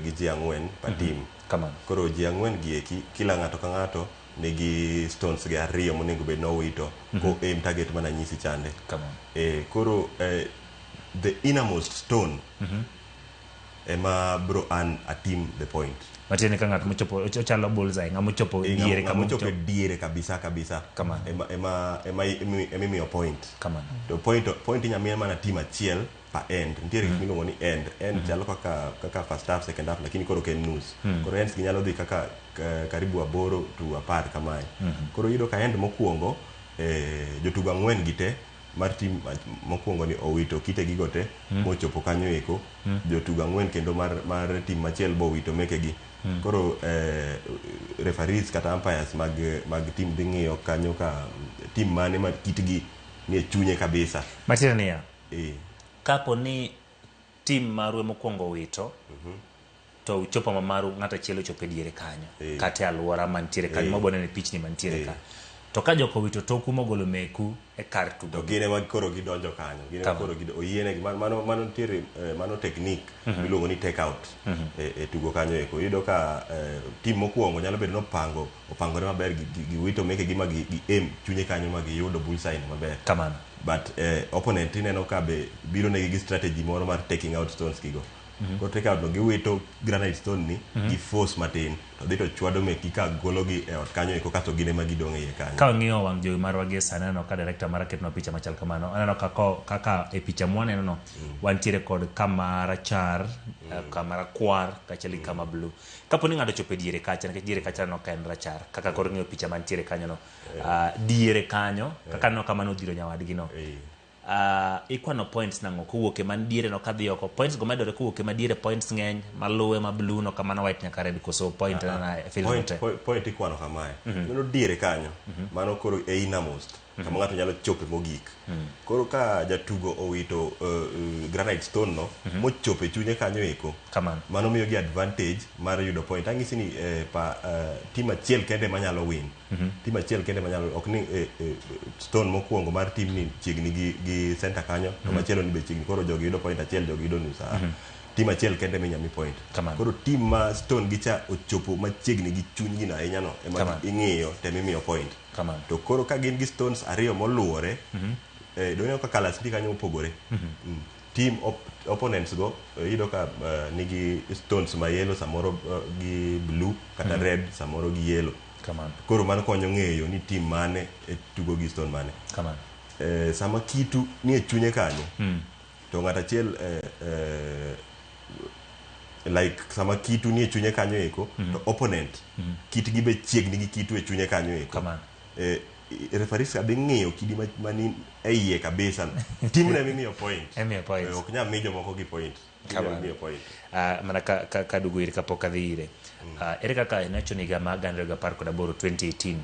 gi ji ang'wen pa team. Koro ji ang'wen gi eki kila ng'ato ka ng'ato nigi stones gi ariyo monego bed nowito ko aim target mana nyisi chande. Koro the innermost stone ema bro an a team the point. Matiene ka ng'ato mochopo chalo bullseye ng'amo chopo diere ng'amo chopo diere kabisa ema imiyo point. To point nyamien mana team achiel pa end. Nitiere gik miluongo ni end chalo kaka first half second half lakini koro ken nus. Koro ends ginyalo dhi kaka karibu 8 to 10 kamae. Koro yudo ka end mokuongo jotugo ang'wen gite mar team mokuongo ni owito kite gigo te mochopo kanyo eko. Jotugo ang'wen kendo mar team machiel bo wito mekegi. Koro referees kata umpires mag team dhi ng'iyo kanyo ka team mane ma kitgi ni chunye kabisa. Matiende niya kapo ni team marwe mokuongo wito to uchopo mamaru ng'ata chielo chopo diere kanyo kata alwora mantiere kanyo mabone ne pitch ni mantiere ka to ka joko wito toku mogolo meku e kar tugo to gine mag koro gidonjo kanyo gine koro oyiene mano ntiere mano technique miluongo ni take out e tugo kanyo eko. Yudo ka team mokuongo nyalo bedo opangore maber gi wito meke gi magi gi aim chunye kanyo magi yudo bullseye maber kamano. But opponent ineno ka be biro negi gi strategy moro mar taking out stones kigo. Koro take out no giwito granite stone ni gi force matin to dhi to chwado meki ka gologi e ot kanyo eko kato gine magidong' iye kanyo. Ka ng'iyo wang' jowi marwa gi sani aneno ka director mara ketno picha machal kamano. Aneno kaka e picha mwaneno no wantiere kod kama rachar kama rakwar kacheli kama blue. Kapo ni ng'ato chopo diere kacha nikech diere kacha no ka en rachar kaka koro ng'iyo picha mantiere kanyo no diere kanyo kaka no kamano dhiro nyawadgi no. Ikwano points nango kuwuoke man diere no kadhi oko points go medore kuwuoke ma diere points ng'eny maluwe ma blue no kamano white nyaka red koso point na point ikwano kamae mano diere kanyo mano koro e innermost kama ng'ato nyalo chope mogik. Koro ka jatugo owito granite stone no mochope chunye kanyo eko mano miyo gi advantage mar yudo point. Ang'isi ni team achiel kende manyalo win. Team achiel kende manyalo ok ni stone mokuongo mar team ni chiegni gi center kanyo to machielo ni be chiegni koro jogi yudo point achiel jogi yudo nus. Team achiel kende minyami point. Koro team ma stone gicha ochopo machiegni gi chunygi na ahinya no ema ing'iyo temimiyo point. To koro ka gin gi stones ariyo moluwore donyo ka colors ndi kanyo opogore. Team opponents go yudo ka nigi stones ma yellow samoro gi blue kata red samoro gi yellow. Koro mano konyo ng'eyo ni team mane tugo gi stone mane. Sama kitu ni e chunye kanyo to ng'ata achiel like sama kitu ni e chunye kanyo eko to opponent kitgi be chiegni gi kitu e chunye kanyo eko. Referees ka ng'iyo kidi mani e iye kabisa team ne miyo point ok nyam miyo moko gi point miyo point mana ka dugo ire kapok adhi ire ere kaka nacho ni ga magandre ga par kod aboro 2018